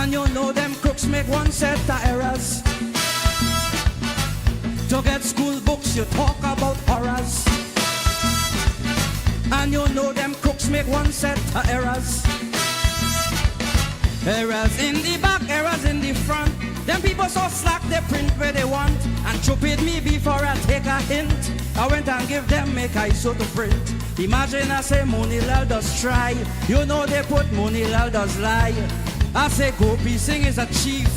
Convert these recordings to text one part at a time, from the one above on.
And you know them crooks make one set of errors. To get school books, you talk about horrors. And you know them crooks make one set of errors. Errors in the back, errors in the front. Them people so slack, they print where they want. And stupid me before I take a hint. I went and give them make I so to print. Imagine I say Monilal does try. You know they put Monilal does lie. I say Gopi Singh is a chief.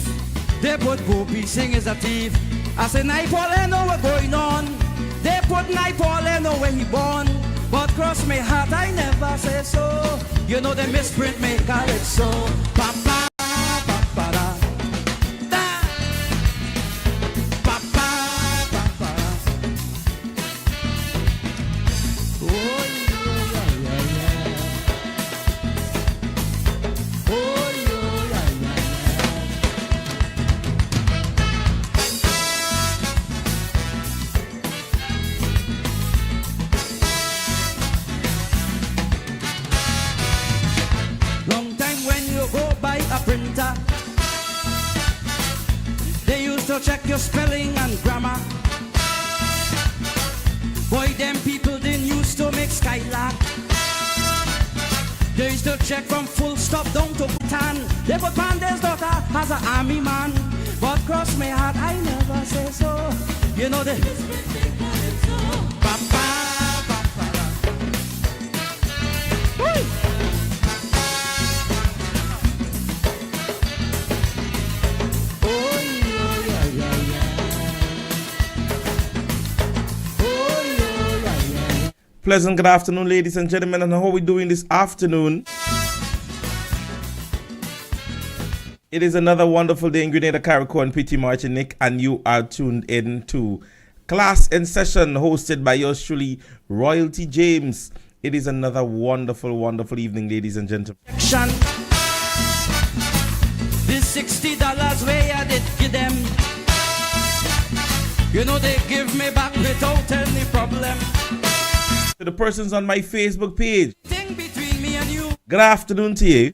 They put Gopi Singh is a thief. I say Naipal, I know what's going on. They put Naipal, I know where he born. But cross my heart, I never say so. You know they misprint me, call it so. Papa, papa, da. Da. Papa, papa. Oh, yeah, yeah, yeah. Oh, yeah, yeah, a printer. They used to check your spelling and grammar. Boy, them people didn't used to make Skylark. They used to check from full stop down to Bhutan. They put Panda's daughter as an army man. But cross my heart, I never say so. You know the Papa, Papa. Woo! Pleasant good afternoon, ladies and gentlemen, and how are we doing this afternoon? It is another wonderful day in Grenada, Carriacou, and Petite Martinique, and you are tuned in to Class in Session, hosted by yours truly, Royalty James. It is another wonderful, wonderful evening, ladies and gentlemen. This $60 where I did give them. You know they give me back without any problem. To the persons on my Facebook page, Between me and you. good afternoon to you.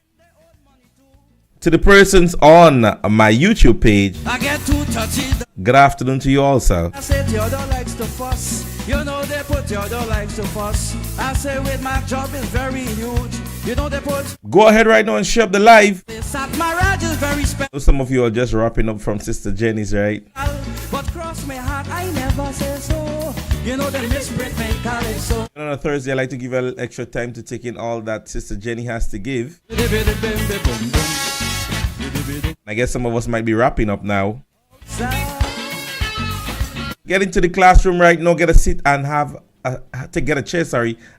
To the persons on my YouTube page, I get too touchy. good afternoon to you also. I say Theodore likes to fuss. You know they put Theodore likes to fuss. I say with my job is very huge. You know they put. Go ahead right now and share up the live. This at marriage is very special. Some of you are just wrapping up from Sister Jenny's, right? But cross my heart, I never say so. You know they misprint me, call it so. On a Thursday, I like to give a little extra time to take in all that Sister Jenny has to give. I guess some of us might be wrapping up now. Get into the classroom right now, get a seat and have to get a chair,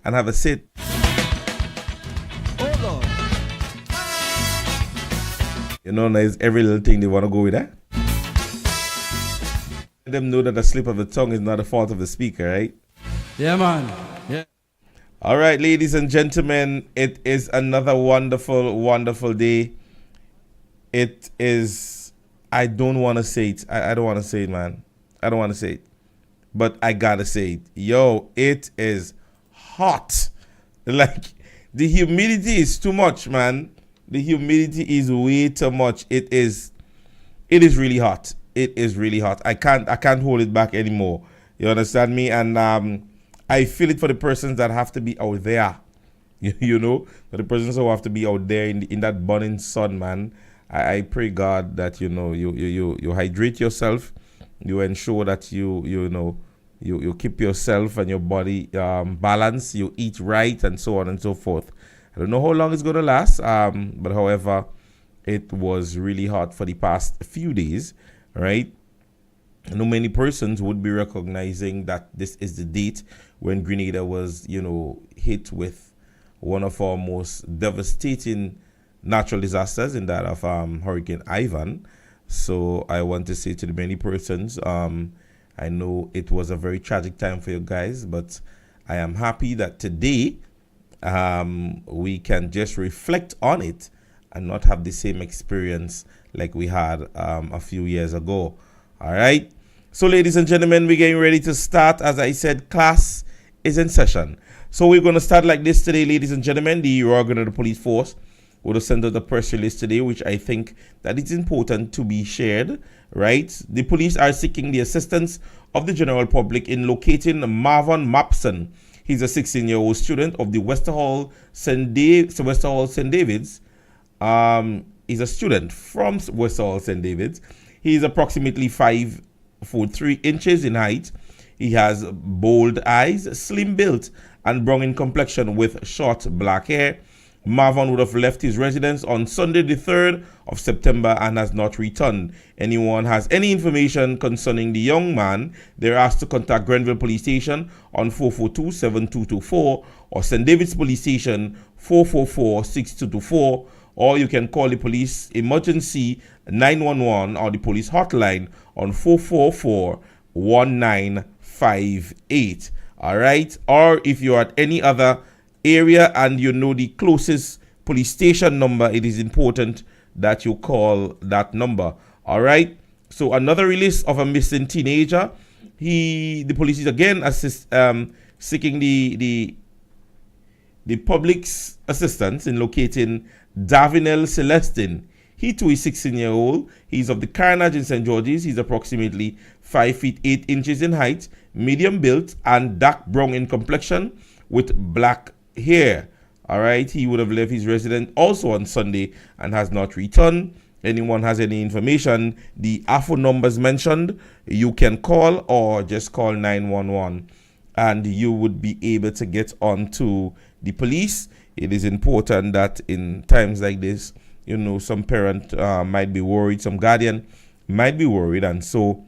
and have a sit. Oh Lord. You know, there's every little thing they want to go with that. Let them know that the slip of the tongue is not the fault of the speaker, right? Yeah, man. Yeah. All right, ladies and gentlemen, it is another wonderful, wonderful day. It is, I don't want to say it. I don't want to say it, man. I don't want to say it. But I got to say it. Yo, it is hot. Like, the humidity is too much, man. The humidity is way too much. It is really hot. It is really hot. I can't hold it back anymore. You understand me? And I feel it for the persons that have to be out there. You know, for the persons who have to be out there in that burning sun, man. I pray God that you hydrate yourself, you ensure that you keep yourself and your body balanced, you eat right, and so on and so forth. I don't know how long it's going to last, but however, it was really hot for the past few days, right? I know many persons would be recognizing that this is the date when Grenada was, hit with one of our most devastating natural disasters, in that of Hurricane Ivan. So I want to say to the many persons, I know it was a very tragic time for you guys, but I am happy that today we can just reflect on it and not have the same experience like we had a few years ago. All right. So, ladies and gentlemen, we're getting ready to start. As I said, class is in session. So we're going to start like this today, ladies and gentlemen. The Royal Grenada Police Force would have sent out a press release today, which I think that it's important to be shared, right? The police are seeking the assistance of the general public in locating Marvin Mapson. He's a 16-year-old student of the Westerhall St. David's. He's a student from Westerhall St. David's. He is approximately 5 foot 3 inches in height. He has bold eyes, slim built, and brown in complexion with short black hair. Marvin would have left his residence on Sunday the 3rd of September and has not returned. Anyone has any information concerning the young man, they're asked to contact Grenville Police Station on 442-7224 or St. David's Police Station 444-6224, or you can call the police emergency 911 or the police hotline on 444-1958. All right? Or if you're at any other area and you know the closest police station number, it is important that you call that number. All right? So another release of a missing teenager. The police is again seeking the public's assistance in locating Davinel Celestin. He too is 16-year-old. He's of the Carnage in St. George's. He's approximately 5 feet 8 inches in height, medium built, and dark brown in complexion with black hair. All right. He would have left his residence also on Sunday and has not returned. Anyone has any information, the AFO numbers mentioned, you can call or just call 911 and you would be able to get on to the police. It is important that in times like this, you know, some parent might be worried, some guardian might be worried, and so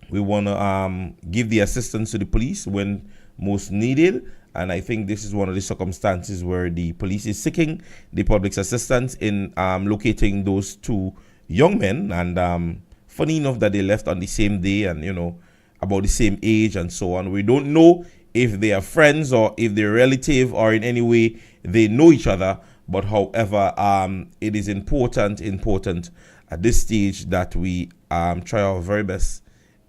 we want to give the assistance to the police when most needed. And I think this is one of the circumstances where the police is seeking the public's assistance in locating those two young men. And funny enough that they left on the same day and, you know, about the same age and so on. We don't know if they are friends or if they're relative or in any way they know each other. But however, it is important at this stage that we try our very best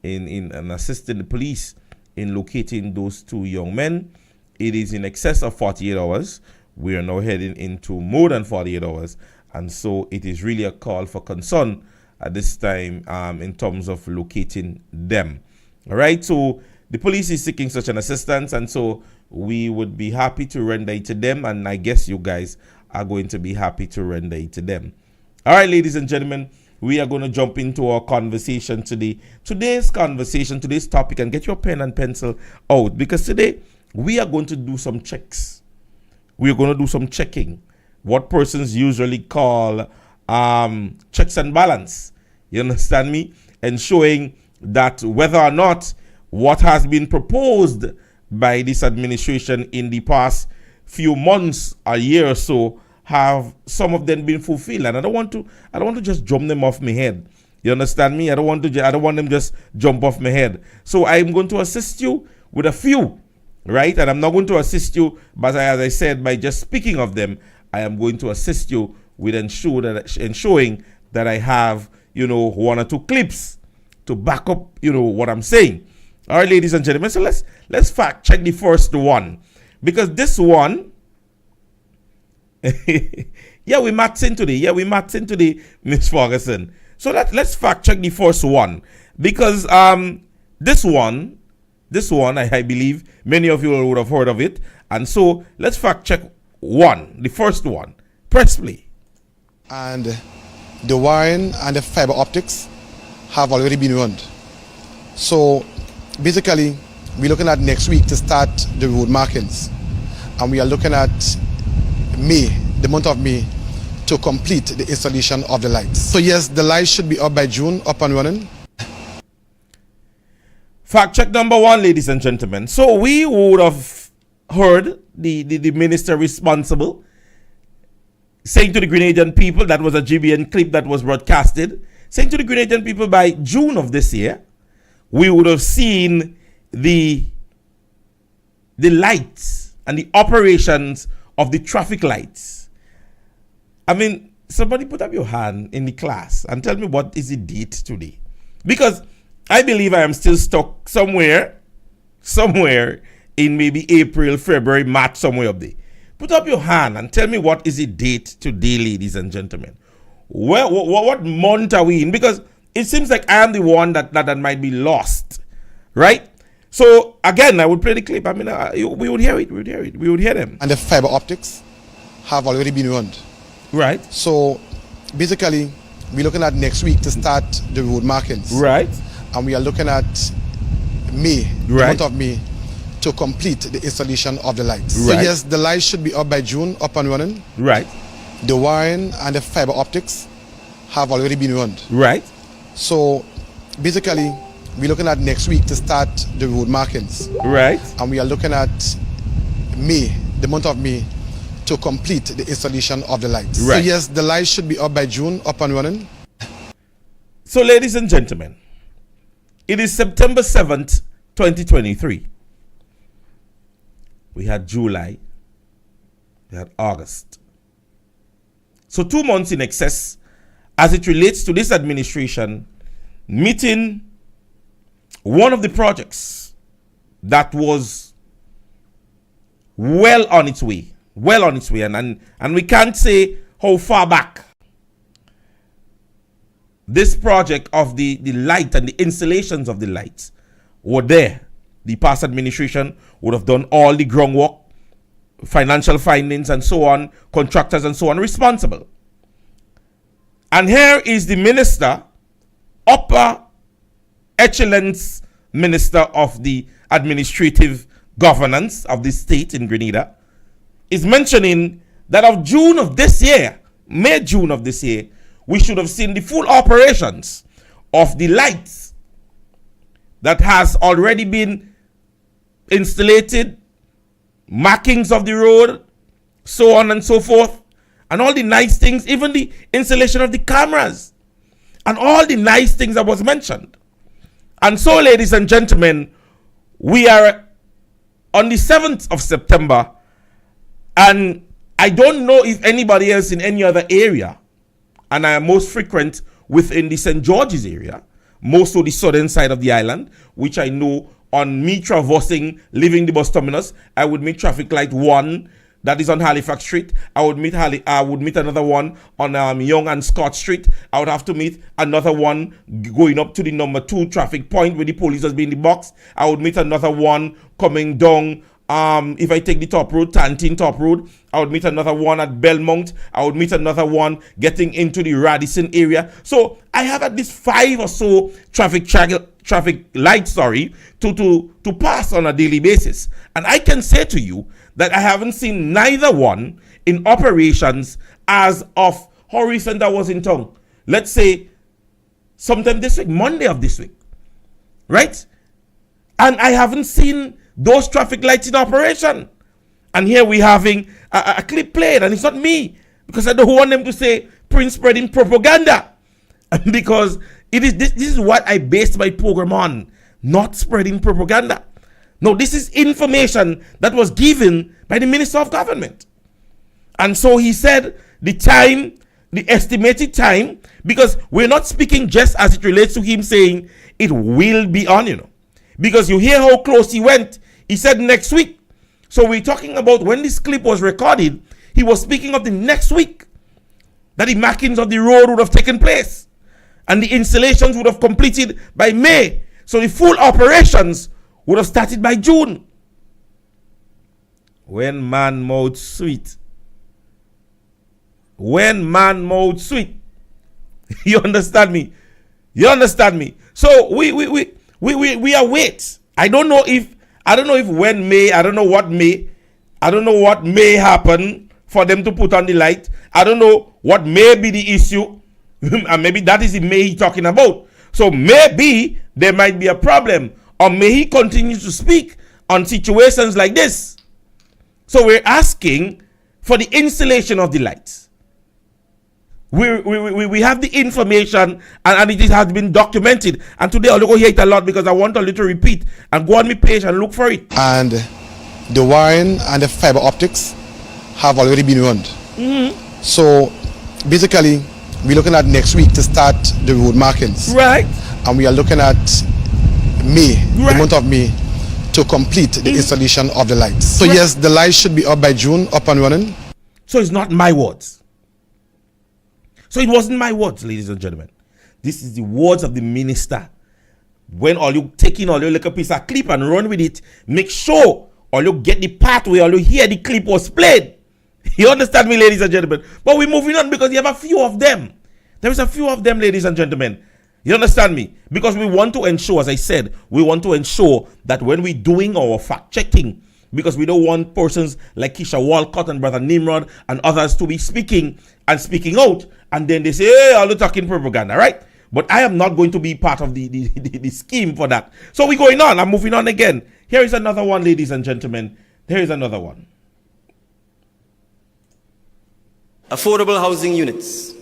in assisting the police in locating those two young men. It is in excess of 48 hours. We are now heading into more than 48 hours. And so it is really a call for concern at this time in terms of locating them. All right. So the police is seeking such an assistance. And so we would be happy to render it to them. And I guess you guys are going to be happy to render it to them. All right, ladies and gentlemen, we are going to jump into our conversation today. Today's topic, and get your pen and pencil out, because today we are going to do some checks. We are going to do some checking. What persons usually call checks and balance. You understand me? And showing that whether or not what has been proposed by this administration in the past few months, a year or so, have some of them been fulfilled. And I don't want to just jump them off my head. You understand me? I don't want them just jump off my head. So I'm going to assist you with a few. Right? And I'm not going to assist you, but as I said, by just speaking of them, I am going to assist you with ensuring that I have, you know, one or two clips to back up, you know, what I'm saying. All right, ladies and gentlemen. So let's fact check the first one, because this one, yeah, we matched in today, Miss Ferguson. So let's fact check the first one, because this one, I believe many of you would have heard of it. And so let's fact check the first one. Press play. And the wiring and the fiber optics have already been run. So basically, we're looking at next week to start the road markings. And we are looking at May, the month of May, to complete the installation of the lights. So yes, the lights should be up by June, up and running. Fact check number one, ladies and gentlemen. So we would have heard the minister responsible saying to the Grenadian people, that was a GBN clip that was broadcasted, saying to the Grenadian people by June of this year, we would have seen the lights and the operations of the traffic lights. I mean, somebody put up your hand in the class and tell me what is the date today. Because I believe I am still stuck somewhere in maybe April, February, March, somewhere up there. Put up your hand and tell me what is the date today, ladies and gentlemen. What month are we in? Because it seems like I am the one that might be lost, right? So again, I would play the clip. I mean, we would hear it. We would hear them. And the fiber optics have already been run. Right. So basically, we're looking at next week to start the road markings. Right. And we are looking at May, the month of May, to complete the installation of the lights. Right. So yes, the lights should be up by June, up and running. Right. The wiring and the fiber optics have already been run. Right. So basically, we're looking at next week to start the road markings. Right. And we are looking at May, the month of May, to complete the installation of the lights. Right. So yes, the lights should be up by June, up and running. So ladies and gentlemen, it is September 7th, 2023. We had July, we had August. So 2 months in excess as it relates to this administration meeting one of the projects that was well on its way. And we can't say how far back this project of the light and the installations of the lights were there. The past administration would have done all the groundwork, financial findings and so on, contractors and so on responsible. And here is the minister, upper excellence minister of the administrative governance of the state in Grenada, is mentioning that of June of this year, May, June of this year, we should have seen the full operations of the lights that has already been installed, markings of the road, so on and so forth, and all the nice things, even the installation of the cameras, and all the nice things that was mentioned. And so, ladies and gentlemen, we are on the 7th of September, and I don't know if anybody else in any other area, and I am most frequent within the St. George's area, most of the southern side of the island, which I know on me traversing, leaving the bus terminus, I would meet traffic light 1 that is on Halifax Street. I would meet another one on Young and Scott Street. I would have to meet another one going up to the number 2 traffic point where the police has been in the box. I would meet another one coming down. If I take the top road, Tantin top road, I would meet another one at Belmont. I would meet another one getting into the Radisson area. So I have at least 5 or so traffic lights, to pass on a daily basis. And I can say to you that I haven't seen neither one in operations as of how recent I was in town. Let's say sometime this week, Monday of this week, right? And I haven't seen those traffic lights in operation. And here we're having a clip played, and it's not me, because I don't want them to say Prince spreading propaganda. Because this is what I based my program on, not spreading propaganda. No, this is information that was given by the Minister of Government. And so he said the estimated time, because we're not speaking just as it relates to him saying it will be on, because you hear how close he went. He said next week. So we're talking about when this clip was recorded, he was speaking of the next week, that the markings of the road would have taken place and the installations would have completed by May. So the full operations would have started by June. When man mouth sweet. When man mouth sweet. You understand me? So we await. I don't know if when May, I don't know what may happen for them to put on the light. I don't know what may be the issue. And maybe that is the May he's talking about. So maybe there might be a problem. Or may he continue to speak on situations like this. So we're asking for the installation of the lights. We have the information, and it has been documented. And today I'll go hear it a lot because I want a little repeat. And go on my page and look for it. And the wiring and the fiber optics have already been run. Mm-hmm. So basically, we're looking at next week to start the road markings. Right. And we are looking at May, the month of May, to complete the installation of the lights. So yes, the lights should be up by June, up and running. So it's not my words. So it wasn't my words, ladies and gentlemen. This is the words of the minister. When all you take in all your little piece of clip and run with it, make sure all you get the part where all you hear the clip was played. You understand me, ladies and gentlemen? But we're moving on because you have a few of them. There is a few of them, ladies and gentlemen. You understand me? Because we want to ensure, as I said, we want to ensure that when we're doing our fact checking, because we don't want persons like Keisha Walcott and Brother Nimrod and others to be speaking and speaking out, and then they say, hey, all you talking propaganda, right? But I am not going to be part of the scheme for that. So we're going on. I'm moving on again. Here is another one, ladies and gentlemen. Here is another one. Affordable housing units,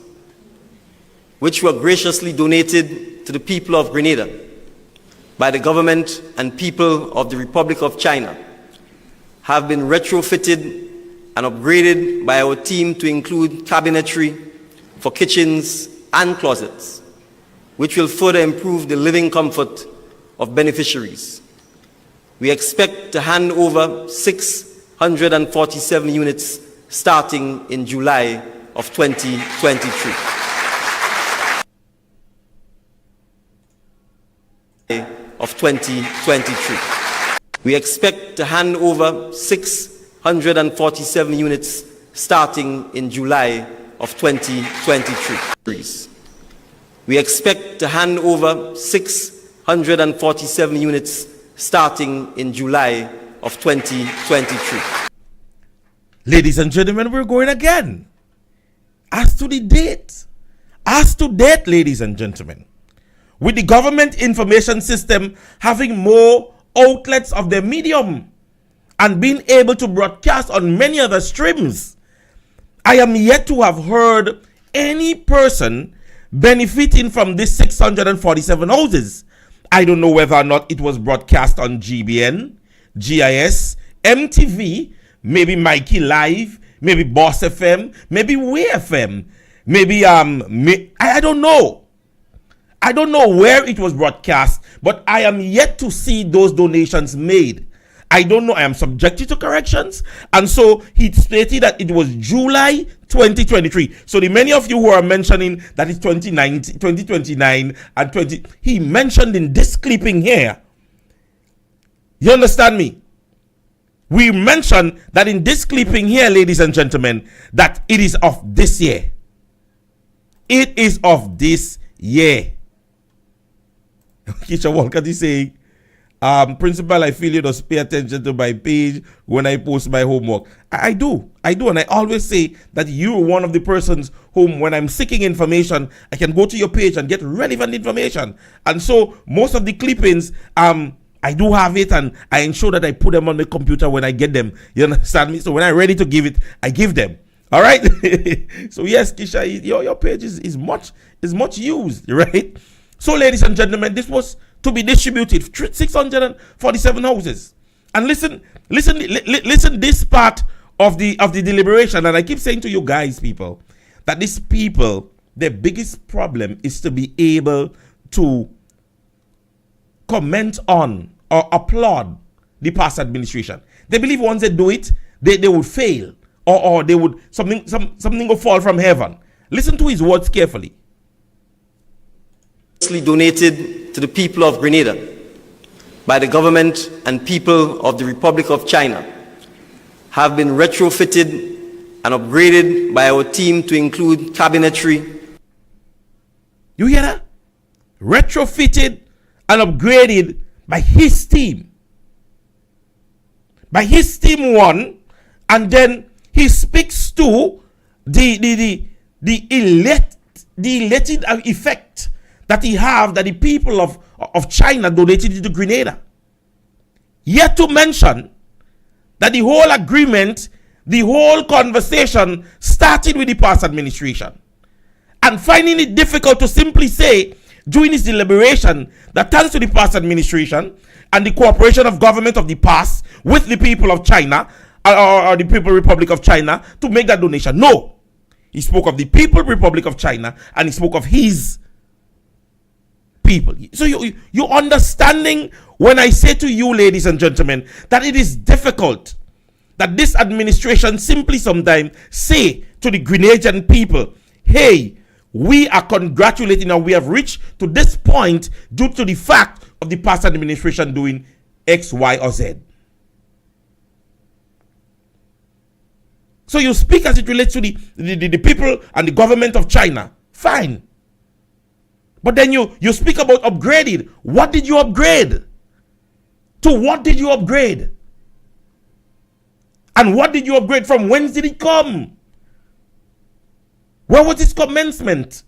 which were graciously donated to the people of Grenada by the government and people of the Republic of China, have been retrofitted and upgraded by our team to include cabinetry for kitchens and closets, which will further improve the living comfort of beneficiaries. We expect to hand over 647 units starting in July of 2023. We expect to hand over 647 units starting in July of 2023. We expect to hand over 647 units starting in July of 2023. Ladies and gentlemen, we're going again. As to the date, ladies and gentlemen, with the government information system having more outlets of their medium and being able to broadcast on many other streams, I am yet to have heard any person benefiting from this 647 houses. I don't know whether or not it was broadcast on GBN, GIS, MTV, maybe Mikey Live, maybe Boss FM, maybe Way FM, maybe I don't know. I don't know where it was broadcast, but I am yet to see those donations made. I don't know. I am subjected to corrections. And so he stated that it was July 2023. So the many of you who are mentioning that it's 2029 and 20, he mentioned in this clipping here. You understand me? We mentioned that in this clipping here, ladies and gentlemen, that it is of this year. It is of this year. Keisha Walker is saying, Principal, I feel you just pay attention to my page when I post my homework. I do. And I always say that you're one of the persons whom, when I'm seeking information, I can go to your page and get relevant information. And so most of the clippings, I do have it, and I ensure that I put them on the computer when I get them. You understand me? So when I'm ready to give it, I give them. All right. So yes, Keisha, your page is much used, right? So, ladies and gentlemen, this was to be distributed 647 houses. And listen this part of the deliberation. And I keep saying to you guys, people, that these people, their biggest problem is to be able to comment on or applaud the past administration. They believe once they do it, they would fail, or they would something will fall from heaven. Listen to his words carefully. Donated to the people of Grenada by the government and people of the Republic of China, have been retrofitted and upgraded by our team to include cabinetry. You hear that? Retrofitted and upgraded by his team. By his team one, and then he speaks to the elated effect that he have that the people of China donated it to Grenada. Yet to mention that the whole agreement, the whole conversation started with the past administration. And finding it difficult to simply say during his deliberation that thanks to the past administration and the cooperation of government of the past with the people of China or the People Republic of China to make that donation. No. He spoke of the People Republic of China and he spoke of his people. So you understanding when I say to you, ladies and gentlemen, that it is difficult, that this administration simply sometimes say to the Grenadian people, hey, we are congratulating and we have reached to this point due to the fact of the past administration doing X, Y, or Z. So you speak as it relates to the people and the government of China. Fine. But then you speak about upgrading. What did you upgrade? To what did you upgrade? And what did you upgrade from? When did it come? Where was its commencement?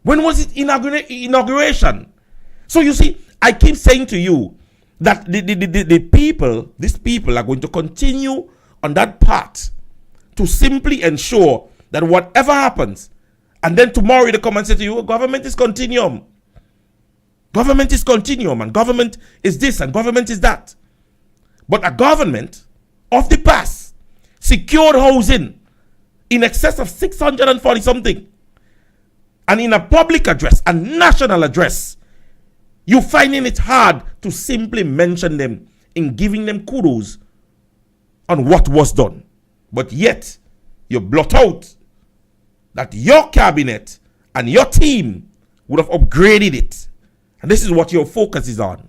When was its inauguration? So you see, I keep saying to you that these people are going to continue on that path to simply ensure that whatever happens, and then tomorrow they come and say to you, government is continuum. Government is continuum, and government is this, and government is that. But a government of the past secured housing in excess of 640 something. And in a public address, a national address, you finding it hard to simply mention them in giving them kudos on what was done. But yet, you blot out that your cabinet and your team would have upgraded it. And this is what your focus is on.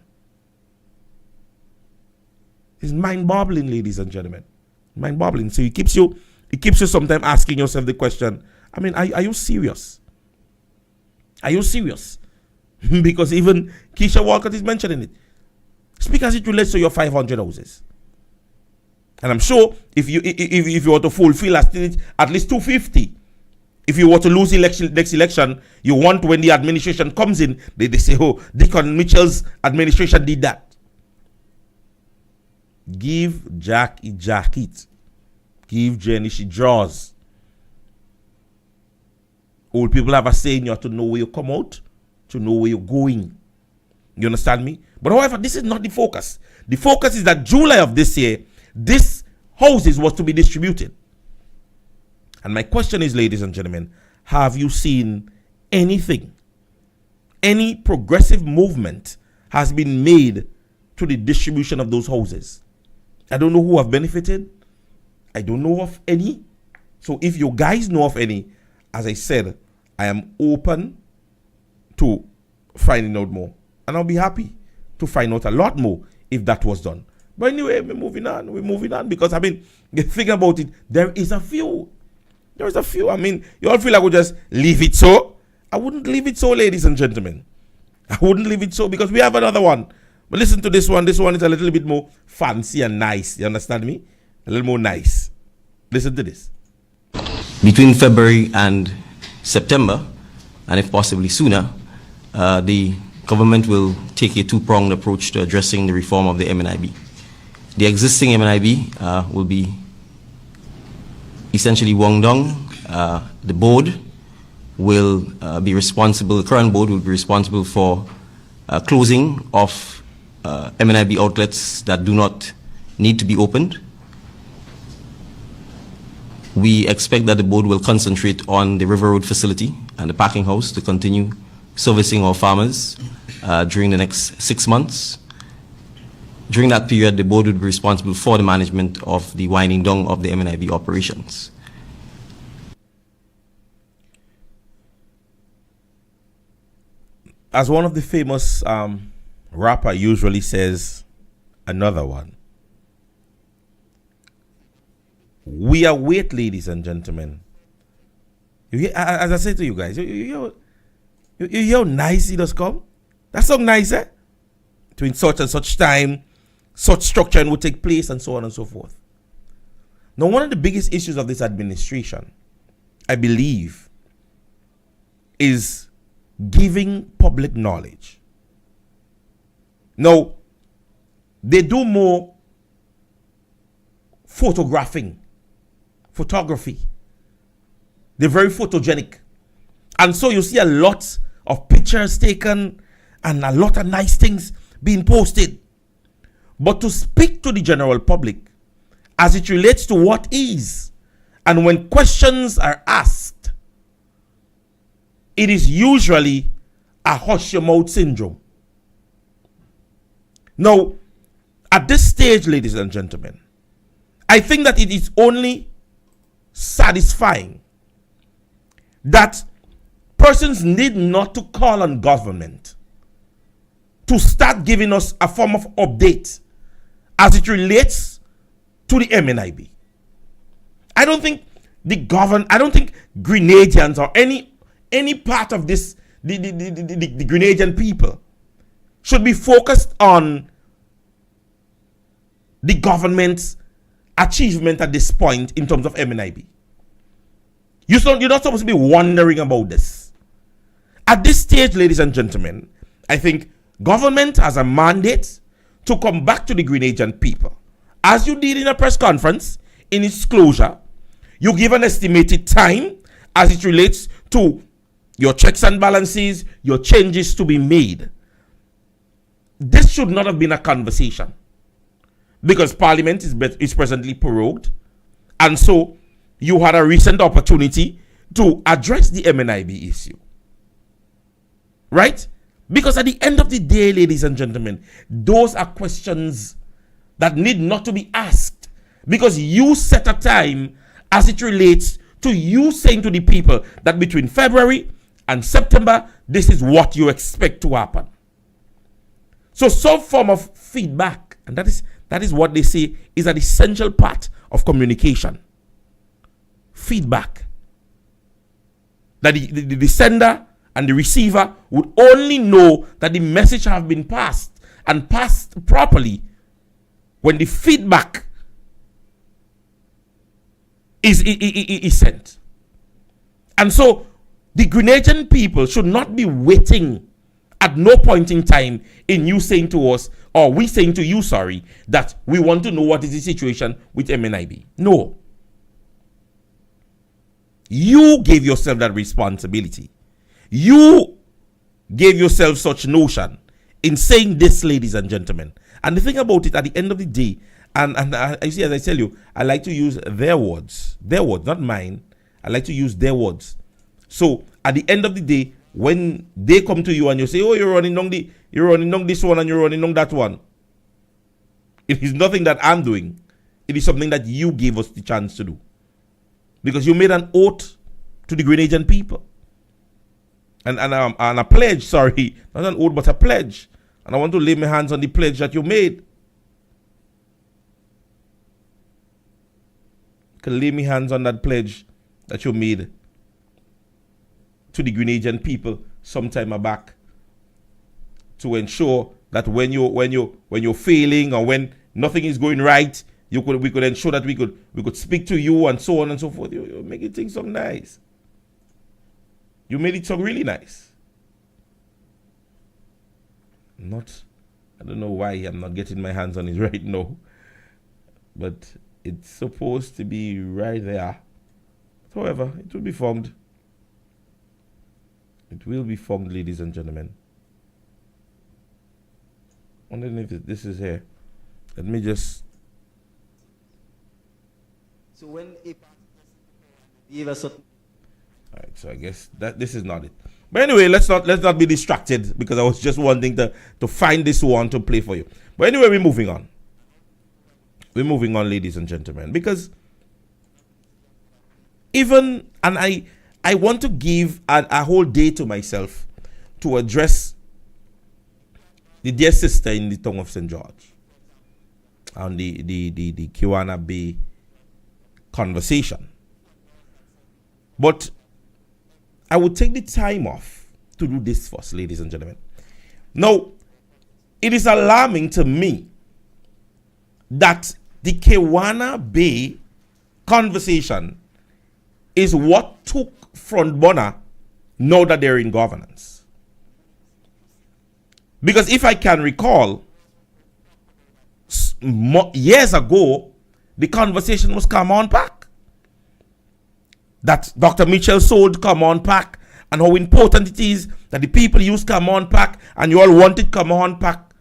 It's mind-boggling, ladies and gentlemen. Mind-boggling. So it keeps you sometimes asking yourself the question, I mean, are you serious? Are you serious? Because even Keisha Walcott is mentioning it. Speak as it relates to your 500 houses. And I'm sure if you were to fulfill at least 250, if you were to lose next election, you want when the administration comes in, they say, oh, Deacon Mitchell's administration did that. Give Jack a jacket. Give Jenny she draws. Old people have a saying, you have to know where you come out, to know where you're going. You understand me? But however, this is not the focus. The focus is that July of this year, this houses was to be distributed. And my question is, ladies and gentlemen, have you seen anything? Any progressive movement has been made to the distribution of those houses? I don't know who have benefited. I don't know of any. So if you guys know of any, as I said, I am open to finding out more. And I'll be happy to find out a lot more if that was done. But anyway, we're moving on because, I mean, the thing about it, there is a few. I mean, you all feel I would just leave it so. I wouldn't leave it so, ladies and gentlemen. I wouldn't leave it so because we have another one. But listen to this one. This one is a little bit more fancy and nice. You understand me? A little more nice. Listen to this. Between February and September, and if possibly sooner, the government will take a two-pronged approach to addressing the reform of the MNIB. The existing MNIB will be essentially wound down. The board will be responsible, the current board will be responsible for closing of MNIB outlets that do not need to be opened. We expect that the board will concentrate on the River Road facility and the packing house to continue servicing our farmers during the next 6 months. During that period, the board would be responsible for the management of the winding down of the MNIB operations. As one of the famous rapper usually says, another one. We await, ladies and gentlemen. You hear, as I said to you guys, you hear how nice it does come? That's so nice, eh? Between such and such time, such structure would take place, and so on and so forth. Now, one of the biggest issues of this administration, I believe, is giving public knowledge. Now, they do more photography. They're very photogenic. And so you see a lot of pictures taken and a lot of nice things being posted. But to speak to the general public as it relates to what is, and when questions are asked, it is usually a hush your mouth syndrome. Now, at this stage, ladies and gentlemen, I think that it is only satisfying that persons need not to call on government to start giving us a form of update as it relates to the MNIB. I don't think Grenadians or any part of this, the Grenadian people should be focused on the government's achievement at this point in terms of MNIB. You're not supposed to be wondering about this. At this stage, ladies and gentlemen, I think government has a mandate to come back to the Grenadian people. As you did in a press conference, in its closure, you give an estimated time as it relates to your checks and balances, your changes to be made. This should not have been a conversation because Parliament is presently prorogued, and so you had a recent opportunity to address the MNIB issue. Right? Because at the end of the day, ladies and gentlemen, those are questions that need not to be asked because you set a time as it relates to you saying to the people that between February and September, this is what you expect to happen. So some form of feedback, and that is what they say is an essential part of communication. Feedback. That the sender and the receiver would only know that the message have been passed and passed properly when the feedback is sent. And so the Grenadian people should not be waiting at no point in time in you saying to us, or we saying to you, sorry, that we want to know what is the situation with MNIB. No. You gave yourself that responsibility. You gave yourself such notion in saying this, ladies and gentlemen. And the thing about it, at the end of the day, and I see, as I tell you, I like to use their words, not mine. I like to use their words. So at the end of the day, when they come to you and you say, oh, you're running on this one and you're running on that one, it is nothing that I'm doing. It is something that you gave us the chance to do. Because you made an oath to the Grenadian people. And a pledge, sorry, not an oath, but a pledge. And I want to lay my hands on the pledge that you made. I can lay my hands on that pledge that you made to the Grenadian people some time back to ensure that when you're failing or when nothing is going right, we could ensure that we could speak to you and so on and so forth. You make it things so nice. You made it so really nice. I don't know why I'm not getting my hands on it right now, but it's supposed to be right there. However, it will be found. It will be found, ladies and gentlemen. Wondering if this is here. Let me just. So when a give us a. All right, so I guess that this is not it. But anyway, let's not be distracted because I was just wanting to find this one to play for you. But anyway, we're moving on. We're moving on, ladies and gentlemen, because even, and I want to give a whole day to myself to address the dear sister in the tongue of St. George on the Kiwana Bay conversation. But I would take the time off to do this first, ladies and gentlemen. Now, it is alarming to me that the Kiwana Bay conversation is what took front burner now that they're in governance. Because if I can recall, years ago, the conversation was come on back. That Dr. Mitchell sold Come On Pack and how important it is that the people use Come On Pack and you all wanted Come On Pack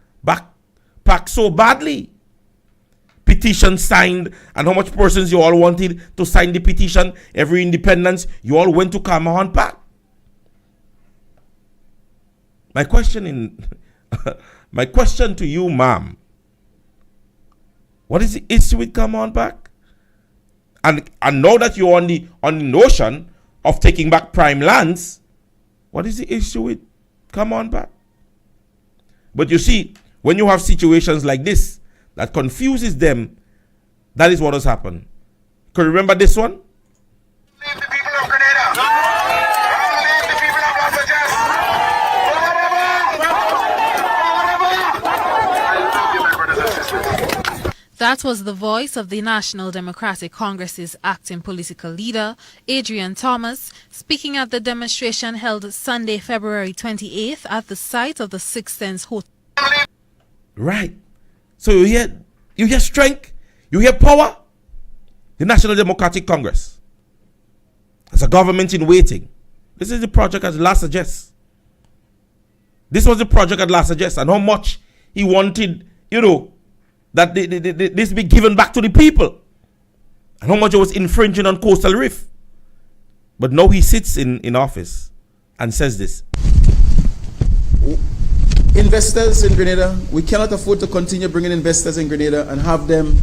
so badly. Petition signed and how much persons you all wanted to sign the petition. Every independence, you all went to Come On Pack. My question My question to you, ma'am, what is the issue with come on back? And now that you're on the notion of taking back prime lands, what is the issue with come on back? But you see, when you have situations like this that confuses them, that is what has happened. Can you remember this one? Leave the people of Grenada. Leave the people of Los Angeles. That was the voice of the National Democratic Congress's acting political leader, Adrian Thomas, speaking at the demonstration held Sunday, February 28th at the site of the Six Sense Hotel. Right. So you hear strength, you hear power. The National Democratic Congress, as a government in waiting. This is the project at last suggests. This was the project at last suggests, and how much he wanted, that this be given back to the people, and how much it was infringing on coastal reef. But now he sits in office and says this. Investors in Grenada, we cannot afford to continue bringing investors in Grenada and have them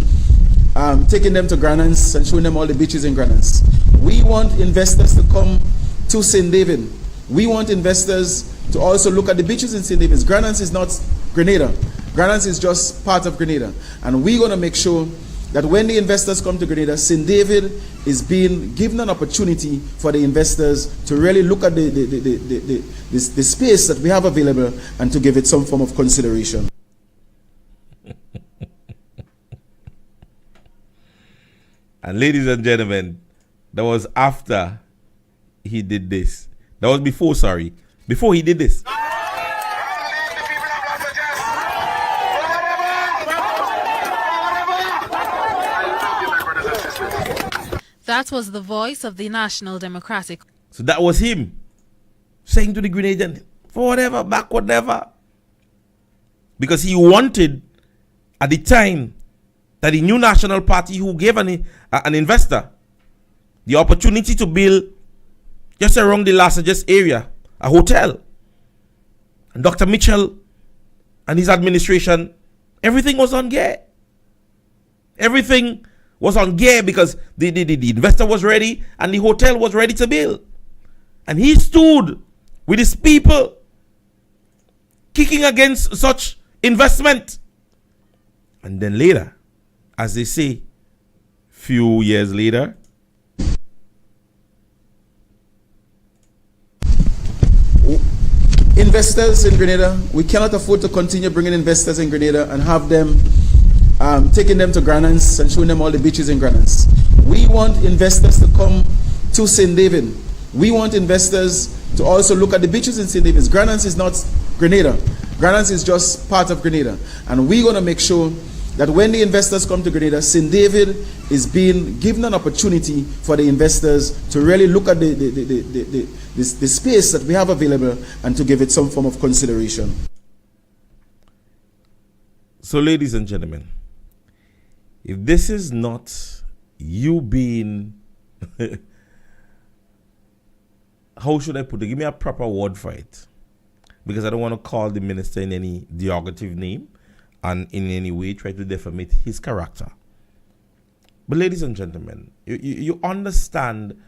taking them to Granans and showing them all the beaches in Granans. We want investors to come to St. David. We want investors to also look at the beaches in St. David's. Granans is not Grenada. Granans is just part of Grenada. And we're going to make sure that when the investors come to Grenada, St. David is being given an opportunity for the investors to really look at the space that we have available and to give it some form of consideration. And ladies and gentlemen, that was after he did this. That was before, sorry. Before he did this. That was the voice of the National Democratic. So that was him saying to the Grenadian, for whatever, backward never. Because he wanted, at the time, that the new National Party who gave an investor the opportunity to build just around the Las Vegas area a hotel. And Dr. Mitchell and his administration, everything was on gear. Everything was on gear because the investor was ready and the hotel was ready to build. And he stood with his people kicking against such investment. And then later, as they say, few years later, investors in Grenada, we cannot afford to continue bringing investors in Grenada and have them taking them to Granans and showing them all the beaches in Granans. We want investors to come to St. David. We want investors to also look at the beaches in St. David's. Granans is not Grenada. Granans is just part of Grenada. And we're going to make sure that when the investors come to Grenada, St. David is being given an opportunity for the investors to really look at the space that we have available and to give it some form of consideration. So, ladies and gentlemen, if this is not you being, how should I put it? Give me a proper word for it. Because I don't want to call the minister in any derogative name and in any way try to defamate his character. But ladies and gentlemen, you understand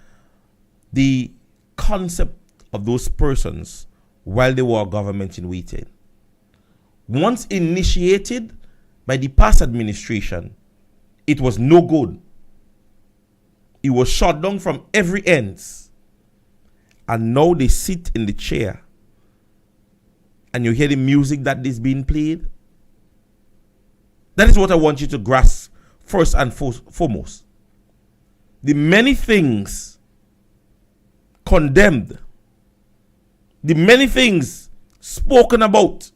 the concept of those persons while they were government in waiting. Once initiated by the past administration, it was no good. It was shot down from every ends. And now they sit in the chair and you hear the music that is being played. That is what I want you to grasp first and foremost. The many things condemned, the many things spoken about,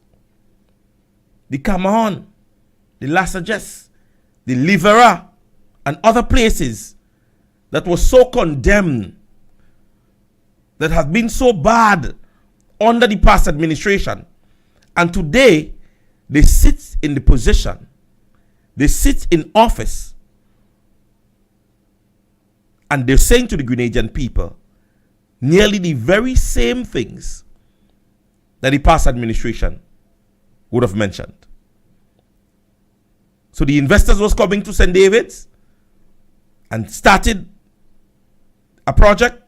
the Cameron, the Las Vegas, the Livera, and other places that was so condemned, that have been so bad under the past administration. And today, they sit in the position, they sit in office, and they're saying to the Grenadian people nearly the very same things that the past administration would have mentioned. So the investors was coming to St. David's and started a project,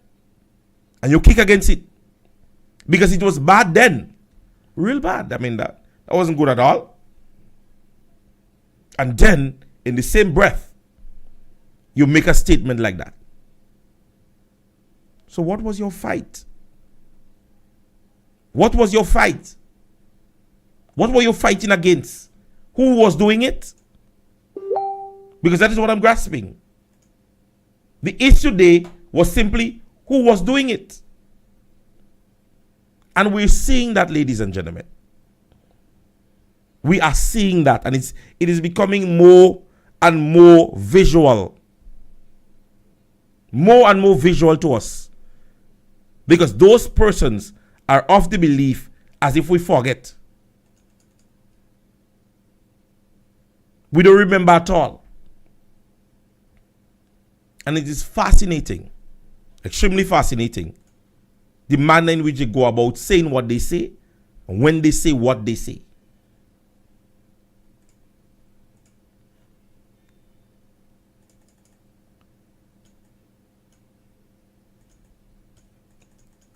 and you kick against it because it was bad then, real bad. I mean, that wasn't good at all. And then in the same breath, you make a statement like that. So what was your fight? What was your fight? What were you fighting against? Who was doing it? Because that is what I'm grasping. The issue today was simply who was doing it. And we're seeing that, ladies and gentlemen. We are seeing that, and it is becoming more and more visual. More and more visual to us. Because those persons are of the belief as if we forget. We don't remember at all. And it is fascinating, extremely fascinating, the manner in which they go about saying what they say and when they say what they say.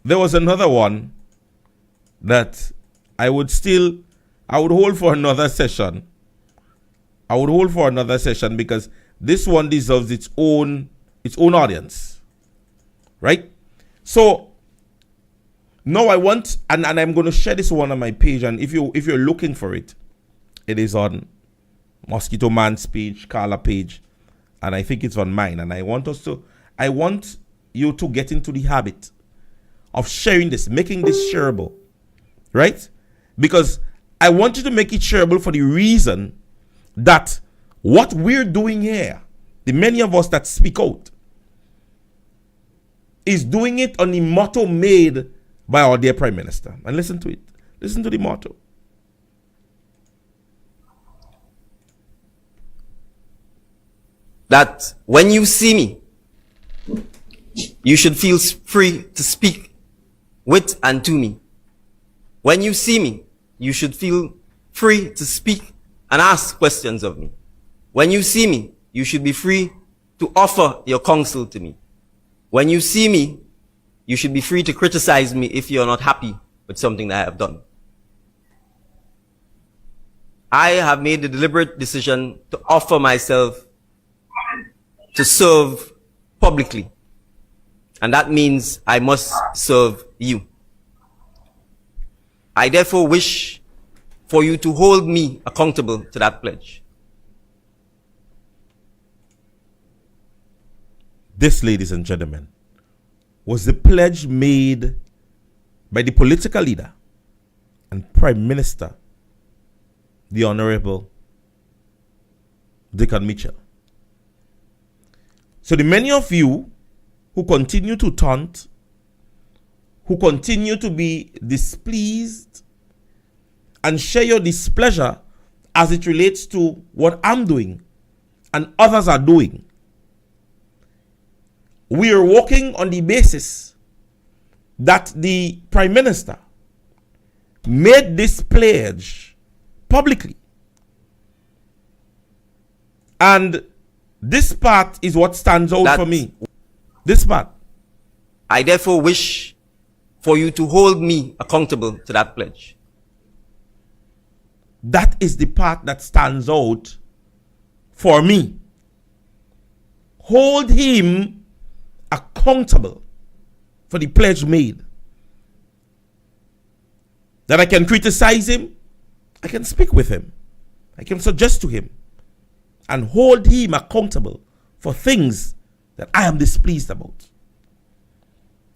There was another one that I would hold for another session. I would hold for another session because this one deserves its own audience. Right? So now I want, and I'm going to share this one on my page, and if you're looking for it, it is on Mosquito Man's page, Carla page, and I think it's on mine. And I want you to get into the habit of sharing this, making this shareable, right? Because I want you to make it shareable for the reason that what we're doing here, the many of us that speak out, is doing it on the motto made by our dear Prime Minister. And listen to it. Listen to the motto. That when you see me, you should feel free to speak with and to me. When you see me, you should feel free to speak and ask questions of me. When you see me, you should be free to offer your counsel to me. When you see me, you should be free to criticize me if you're not happy with something that I have done. I have made the deliberate decision to offer myself to serve publicly. And that means I must serve you. I therefore wish for you to hold me accountable to that pledge. This, ladies and gentlemen, was the pledge made by the political leader and Prime Minister, the Honorable Dickon Mitchell. So the many of you who continue to taunt, who continue to be displeased and share your displeasure as it relates to what I'm doing and others are doing, we are working on the basis that the Prime Minister made this pledge publicly. And this part is what stands out for me. This part. I therefore wish for you to hold me accountable to that pledge. That is the part that stands out for me. Hold him accountable for the pledge made. That I can criticize him, I can speak with him, I can suggest to him, and hold him accountable for things that I am displeased about.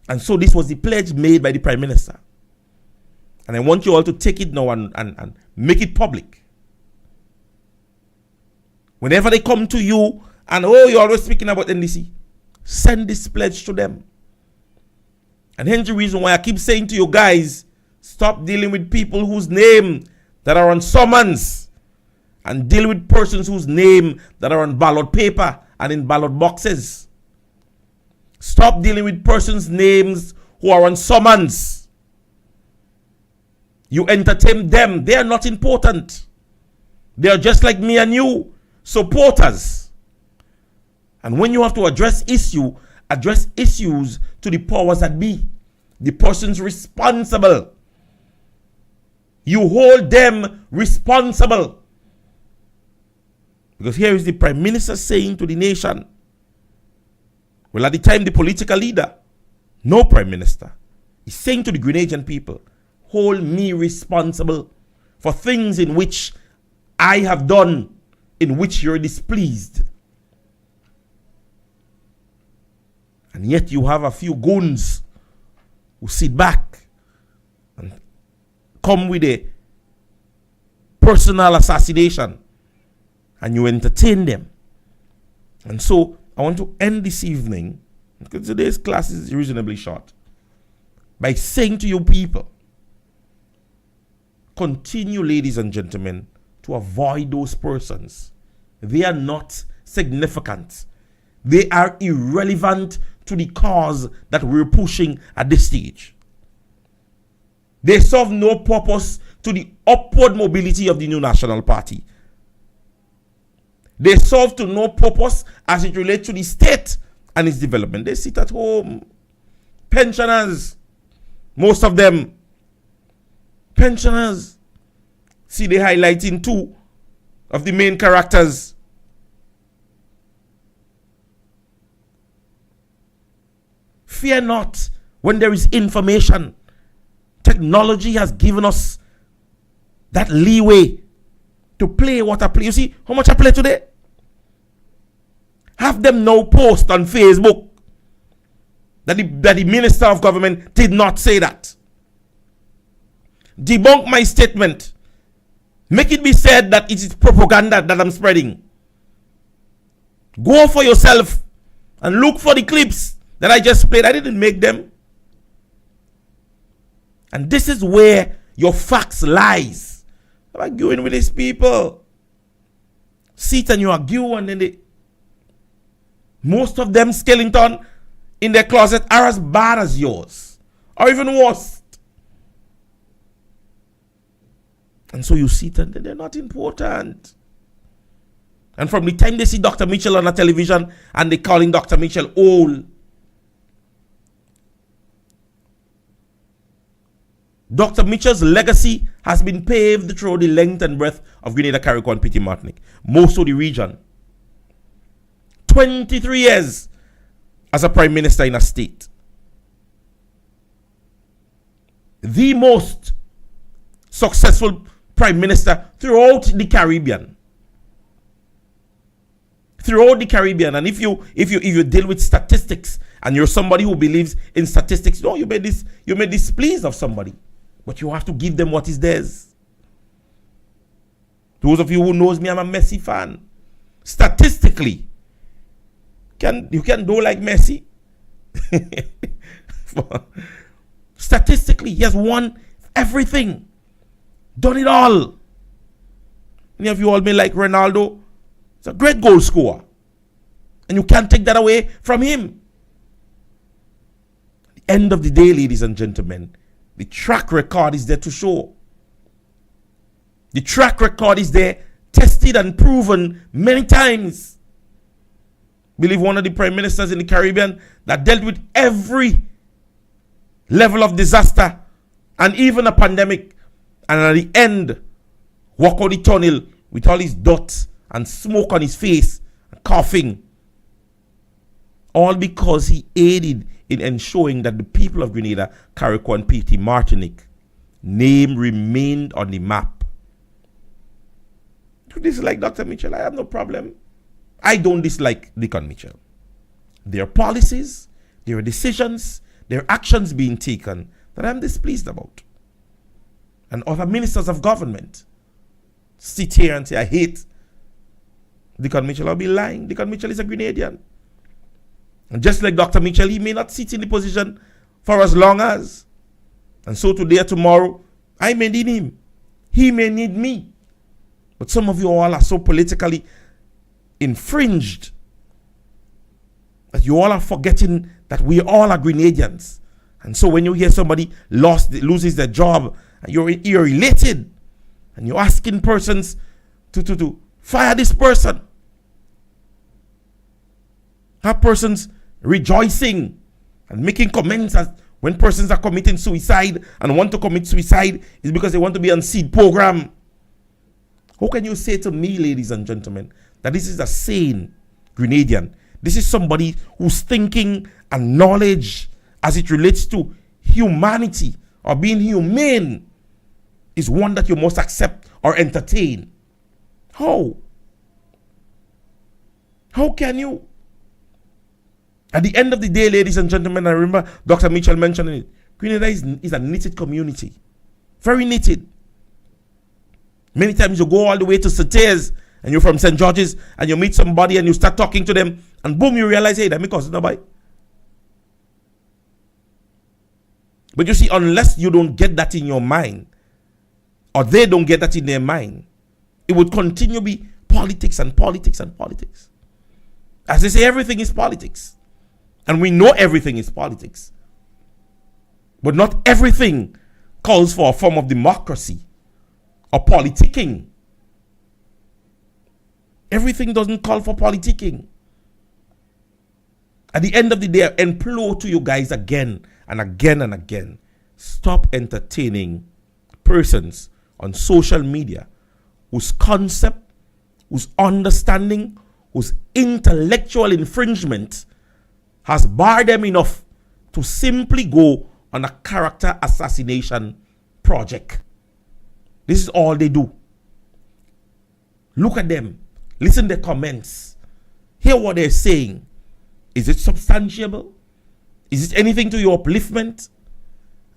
And so this was the pledge made by the Prime Minister. And I want you all to take it now and make it public. Whenever they come to you and, oh, you're always speaking about NDC, send this pledge to them. And hence the reason why I keep saying to you guys, stop dealing with people whose name that are on summons and deal with persons whose name that are on ballot paper and in ballot boxes. Stop dealing with persons' names who are on summons You entertain them. They are not important. They are just like me and you, supporters. And when you have to address issues to the powers that be, the persons responsible. You hold them responsible. Because here is the Prime Minister saying to the nation, well, at the time, the political leader, no Prime Minister, is saying to the Grenadian people, hold me responsible for things in which I have done, in which you're displeased. And yet you have a few goons who sit back and come with a personal assassination, and you entertain them. And so I want to end this evening, because today's class is reasonably short, by saying to you people, continue, ladies and gentlemen, to avoid those persons. They are not significant. They are irrelevant to the cause that we're pushing at this stage. They serve no purpose to the upward mobility of the new National Party. They serve to no purpose as it relates to the state and its development. They sit at home. Pensioners, most of them, pensioners. See, they highlighting two of the main characters. Fear not when there is information. Technology has given us that leeway to play what I play. You see how much I play today? Have them now post on Facebook that the Minister of Government did not say that. Debunk my statement. Make it be said that it is propaganda that I'm spreading. Go for yourself and look for the clips that I just played. I didn't make them. And this is where your facts lies. I'm arguing with these people. Sit and you argue, and then most of them skeleton in their closet are as bad as yours, or even worse. And so you sit and they're not important. And from the time they see Dr. Mitchell on the television and they calling Dr. Mitchell old, Dr. Mitchell's legacy has been paved through the length and breadth of Grenada, Carriacou, and Petite Martinique, most of the region. 23 years as a prime minister in a state. The most successful prime minister throughout the Caribbean. Throughout the Caribbean. And if you deal with statistics and you're somebody who believes in statistics, no, you may displease of somebody. But you have to give them what is theirs. Those of you who knows me, I'm a Messi fan. Statistically, you can do like Messi. Statistically, he has won everything. Done it all. Any of you all may like Ronaldo. He's a great goal scorer. And you can't take that away from him. At the end of the day, ladies and gentlemen, the track record is there to show. The track record is there, tested and proven many times. Believe one of the prime ministers in the Caribbean that dealt with every level of disaster and even a pandemic, and at the end walk out the tunnel with all his dots and smoke on his face and coughing, all because he aided in ensuring that the people of Grenada, Carriacou, and Petite Martinique name remained on the map. You dislike Dr. Mitchell? I have no problem. I don't dislike Deacon Mitchell. There are policies, there are decisions, there are actions being taken that I'm displeased about. And other ministers of government sit here and say, I hate Deacon Mitchell. I'll be lying. Deacon Mitchell is a Grenadian. And just like Dr. Mitchell, he may not sit in the position for as long as. And so today or tomorrow, I may need him. He may need me. But some of you all are so politically infringed that you all are forgetting that we all are Grenadians. And so when you hear somebody loses their job and you're elated, and you're asking persons to fire this person. Have persons rejoicing and making comments as when persons are committing suicide and want to commit suicide is because they want to be on seed program. How can you say to me, ladies and gentlemen, that this is a sane Grenadian? This is somebody whose thinking and knowledge as it relates to humanity or being humane is one that you must accept or entertain. How? How can you? At the end of the day, ladies and gentlemen, I remember Dr. Mitchell mentioning it, Grenada is a knitted community. Very knitted. Many times you go all the way to Sauteurs and you're from St. George's and you meet somebody and you start talking to them and boom, you realize, hey, that may cost nobody. But you see, unless you don't get that in your mind or they don't get that in their mind, it would continue to be politics and politics and politics. As they say, everything is politics. And we know everything is politics. But not everything calls for a form of democracy or politicking. Everything doesn't call for politicking. At the end of the day, I implore to you guys again and again and again, stop entertaining persons on social media whose concept, whose understanding, whose intellectual infringement has barred them enough to simply go on a character assassination project. This is all they do. Look at them. Listen to their comments. Hear what they're saying. Is it substantiable? Is it anything to your upliftment?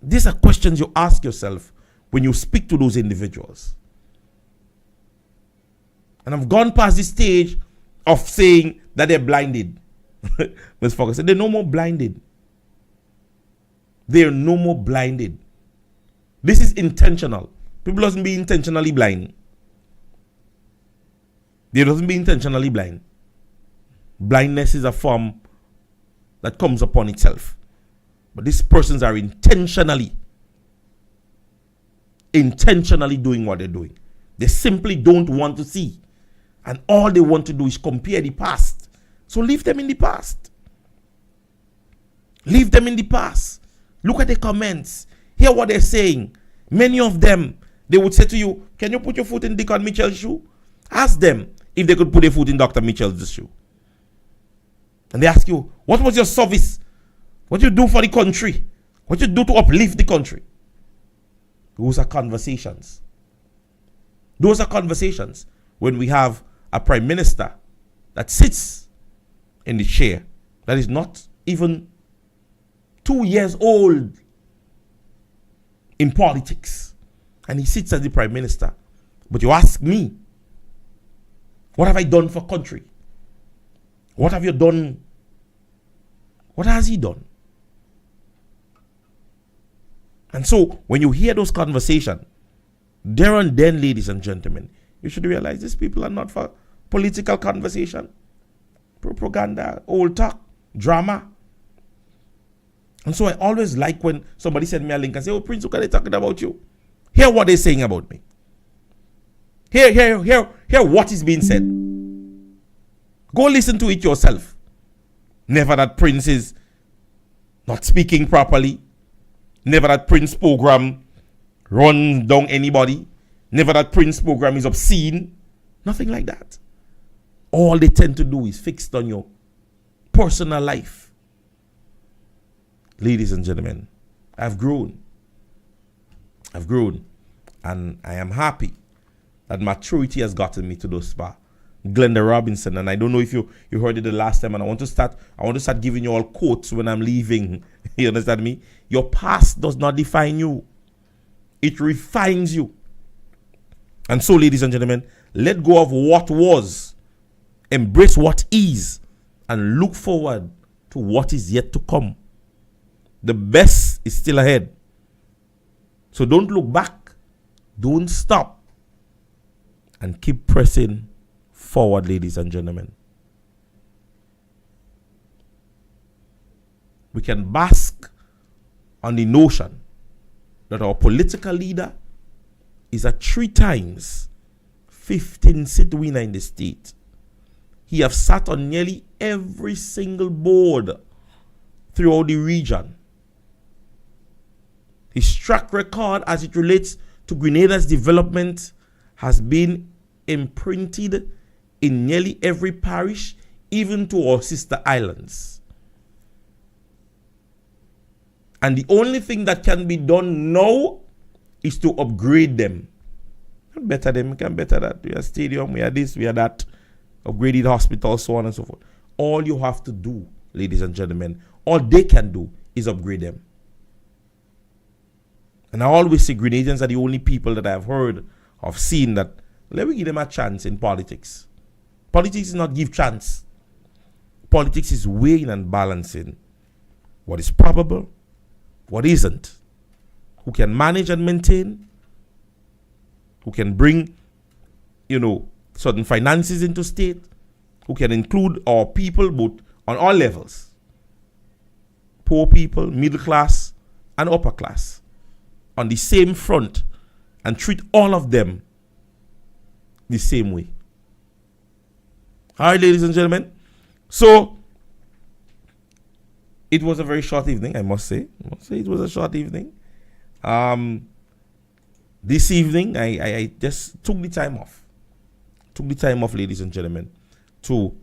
These are questions you ask yourself when you speak to those individuals. And I've gone past the stage of saying that they're blinded. Ms. Fokker said they're no more blinded. They're no more blinded. This is intentional. People doesn't be intentionally blind. They doesn't be intentionally blind. Blindness is a form that comes upon itself. But these persons are intentionally doing what they're doing. They simply don't want to see. And all they want to do is compare the past. So leave them in the past. Leave them in the past. Look at the comments. Hear what they're saying. Many of them, they would say to you, can you put your foot in Deacon Mitchell's shoe? Ask them if they could put their foot in Dr. Mitchell's shoe. And they ask you, what was your service? What you do for the country? What you do to uplift the country? Those are conversations. Those are conversations when we have a prime minister that sits in the chair that is not even 2 years old in politics. And he sits as the prime minister. But you ask me, what have I done for country? What have you done? What has he done? And so when you hear those conversations, there and then, ladies and gentlemen, you should realize these people are not for political conversation, propaganda, old talk, drama. And so I always like when somebody send me a link and say, oh, Prince, look at they talking about you. Hear what they're saying about me. Hear what is being said. Go listen to it yourself. Never that Prince is not speaking properly. Never that Prince program runs down anybody. Never that Prince program is obscene. Nothing like that. All they tend to do is fixed on your personal life. Ladies and gentlemen, I've grown. And I am happy that maturity has gotten me to those spa. Glenda Robinson, and I don't know if you heard it the last time, and I want to start giving you all quotes when I'm leaving. You understand me? Your past does not define you. It refines you. And so, ladies and gentlemen, let go of what was, embrace what is, and look forward to what is yet to come. The best is still ahead. So don't look back. Don't stop. And keep pressing forward, ladies and gentlemen. We can bask on the notion that our political leader is a 3 times 15 seat winner in the state. He have sat on nearly every single board throughout the region. His track record as it relates to Grenada's development has been imprinted in nearly every parish, even to our sister islands. And the only thing that can be done now is to upgrade them. Better them, we can better that. We are stadium, we are this, we are that. Upgraded hospital, so on and so forth. All you have to do, ladies and gentlemen, all they can do is upgrade them. And I always say Grenadians are the only people that I've heard of seen that let me give them a chance in politics. Politics is not give chance. Politics is weighing and balancing what is probable, what isn't, who can manage and maintain, who can bring, certain finances into state, who can include our people both on all levels. Poor people, middle class, and upper class on the same front and treat all of them the same way. All right, ladies and gentlemen. So, it was a very short evening, I must say. It was a short evening. This evening, I just took the time off. Ladies and gentlemen, to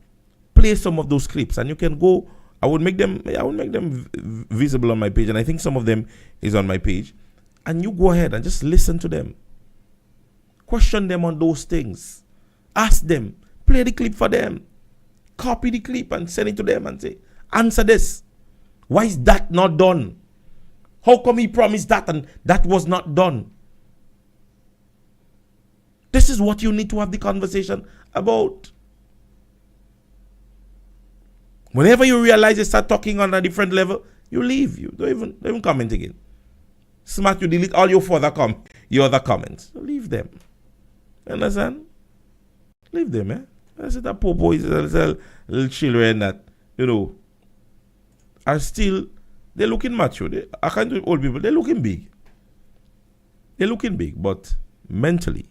play some of those clips. And you can go, I would make them visible on my page. And I think some of them is on my page. And you go ahead and just listen to them. Question them on those things. Ask them. Play the clip for them. Copy the clip and send it to them and say, answer this. Why is that not done? How come he promised that and that was not done? This is what you need to have the conversation about. Whenever you realize you start talking on a different level, you leave. You don't even comment again. Smart, you delete all your other comments. Leave them. You understand? Leave them, eh? I said that poor boys, little children that, are still, they're looking mature. I can't do old people, they're looking big. But mentally,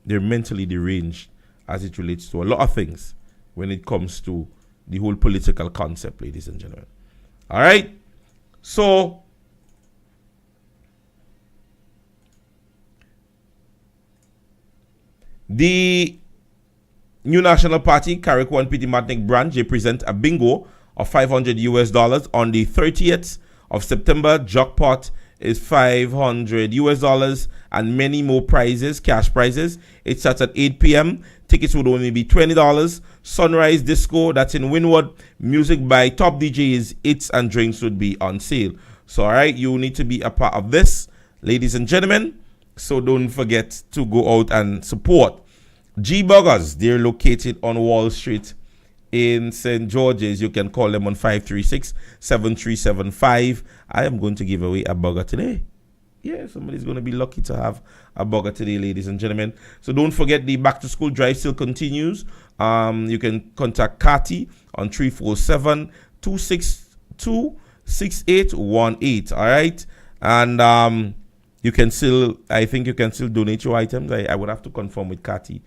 they're mentally deranged as it relates to a lot of things when it comes to the whole political concept, ladies and gentlemen. All right? So, the New National Party, Carrick-1 Pity Martinique branch, they present a bingo of $500 on the 30th of September. Jackpot is $500 and many more prizes, cash prizes. It starts at 8 p.m. Tickets would only be $20. Sunrise Disco, that's in Wynwood. Music by top DJs, eats and drinks would be on sale. So, all right, you need to be a part of this, ladies and gentlemen. So don't forget to go out and support G Burgers. They're located on Wall Street in St. George's. You can call them on 536-7375. I am going to give away a burger today. Yeah, somebody's going to be lucky to have a burger today, ladies and gentlemen. So don't forget the back to school drive still continues. You can contact Kati on 347-262-6818. All right. And you can still, I think you can still donate your items. I would have to confirm with Kati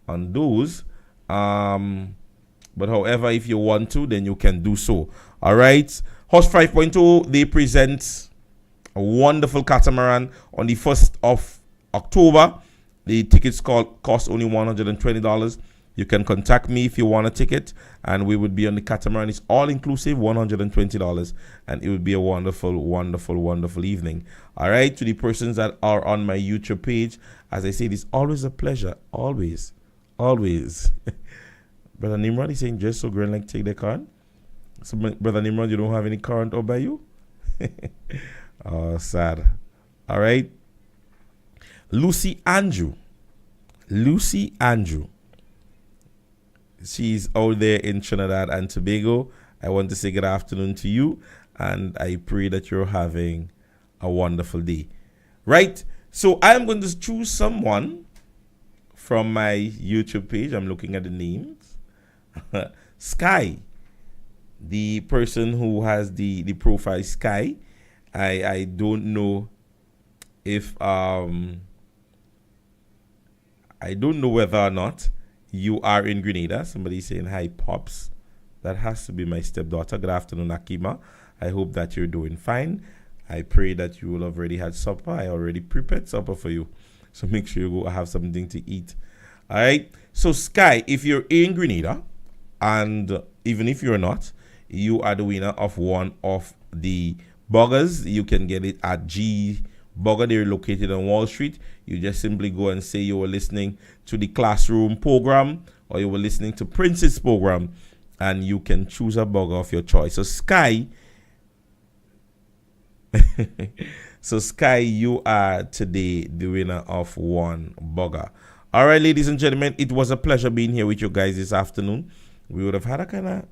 on those. But however, if you want to, then you can do so. All right. Horse 5.0, they present a wonderful catamaran on the 1st of October. The tickets cost only $120. You can contact me if you want a ticket, and we would be on the catamaran. It's all inclusive, $120, and it would be a wonderful, wonderful, wonderful evening. All right, to the persons that are on my YouTube page, as I said, it's always a pleasure. Always, always. Brother Nimrod is saying, just so green like take the card. So, Brother Nimrod, you don't have any current over by you? Oh, sad. All right. Lucy Andrew. She's out there in Trinidad and Tobago. I want to say good afternoon to you, and I pray that you're having a wonderful day. Right? So I am going to choose someone from my YouTube page. I'm looking at the names. Sky, the person who has the profile Sky. I don't know if I don't know whether or not you are in Grenada. Somebody saying hi, Pops. That has to be my stepdaughter. Good afternoon, Akima. I hope that you're doing fine. I pray that you will have already had supper. I already prepared supper for you. So make sure you go have something to eat. All right. So Sky, if you're in Grenada, and even if you're not, you are the winner of one of the burgers. You can get it at G Burger. They're located on Wall Street. You just simply go and say you were listening to the ClassRoom program or you were listening to Prince's program, and you can choose a burger of your choice. So Sky, Sky, you are today the winner of one burger. All right, ladies and gentlemen, it was a pleasure being here with you guys this afternoon. We would have had a kind of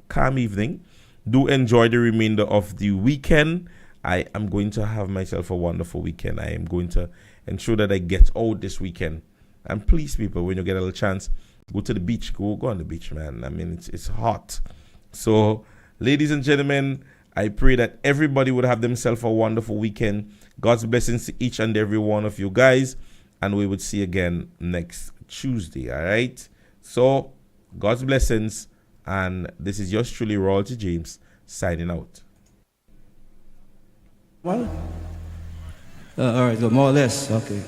calm evening. Do enjoy the remainder of the weekend. I am going to have myself a wonderful weekend. I am going to ensure that I get out this weekend. And please, people, when you get a little chance, go to the beach. Go on the beach, man. I mean, it's hot. So, ladies and gentlemen, I pray that everybody would have themselves a wonderful weekend. God's blessings to each and every one of you guys. And we would see you again next Tuesday, all right? So, God's blessings. And this is yours truly, Royalty James, signing out. Well, all right, so more or less, okay.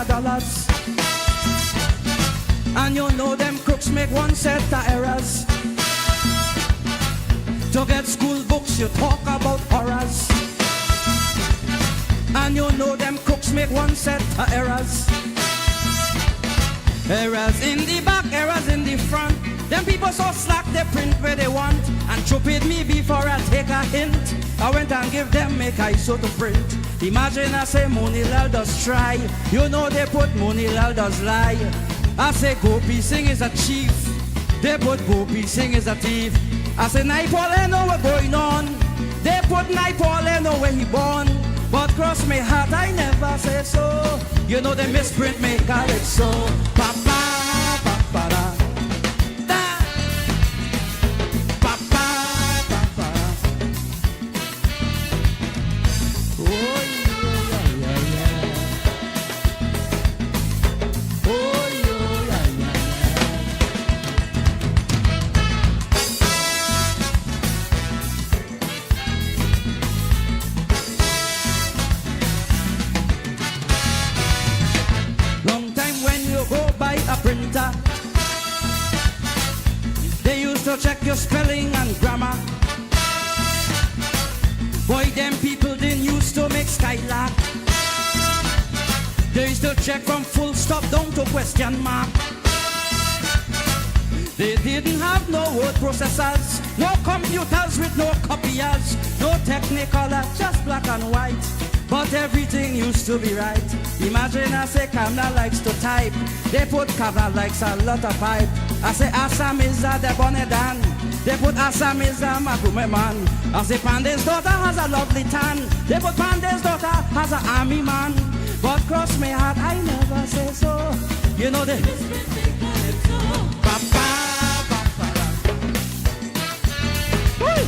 $1 and you know them crooks make one set of errors. To get school books you talk about horrors, and you know them crooks make one set of errors. Errors in the back, errors in the front. Them people so slack they print where they want, and stupid me before I take a hint. I went and give them make I so to print. Imagine I say Monilal does try. You know they put Monilal does lie. I say Gopi Singh is a chief. They put Gopi Singh is a thief. I say Naipaul I know what's going on. They put Naipaul I know where he born. But cross my heart I never say so. You know they misprint me call it so. Papa, papa, da. Da. Papa, papa. Oh. Printer, they used to check your spelling and grammar. Boy, them people didn't used to make skylark. They used to check from full stop down to question mark. They didn't have no word processors, no computers with no copiers, no technicolor, just black and white. But everything used to be right. Imagine I say Kamla likes to type. They put Kavla likes a lot of pipe. I say Assam is a Debonedan. They put Assam is a Magume man. I say Pandey's daughter has a lovely tan. They put Pandey's daughter has an army man. But cross my heart, I never say so. You know they Papa, papa. Woo!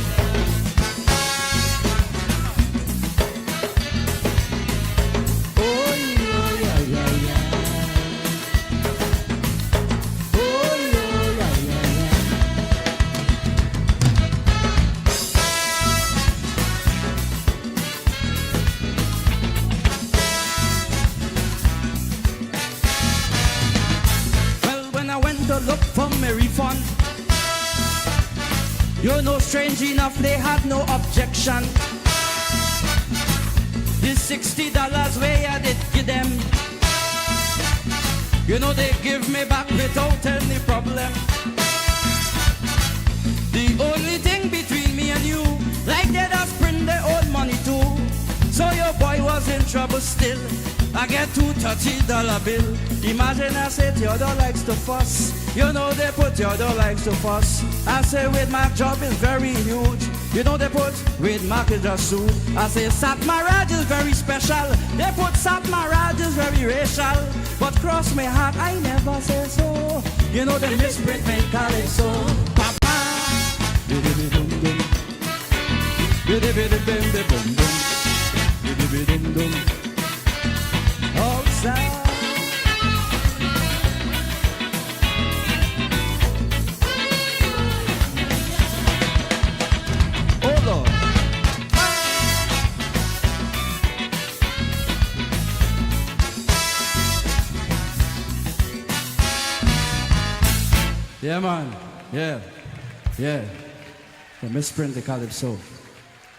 Look for my refund. You know, strange enough, they had no objection. The $60 way I did give them, you know they give me back without any problem. The only thing between me and you, like they just print their own money too. So your boy was in trouble still. I get two $30 bill. Imagine I say Theodore likes to fuss. You know they put Theodore likes to fuss. I say with my job is very huge. You know they put with Mark is just suit. I say Sat Maraj is very special. They put Sat Maraj is very racial. But cross my heart I never say so. You know they misprint me call it so. Papa. Bidi-bidi-dum-dum. Bidi-bidi-bim-bim-bum-bum. Bidi-bidi-dum-dum. Outside. Oh Lord. Yeah man. Yeah. Yeah. The misprint they call it so.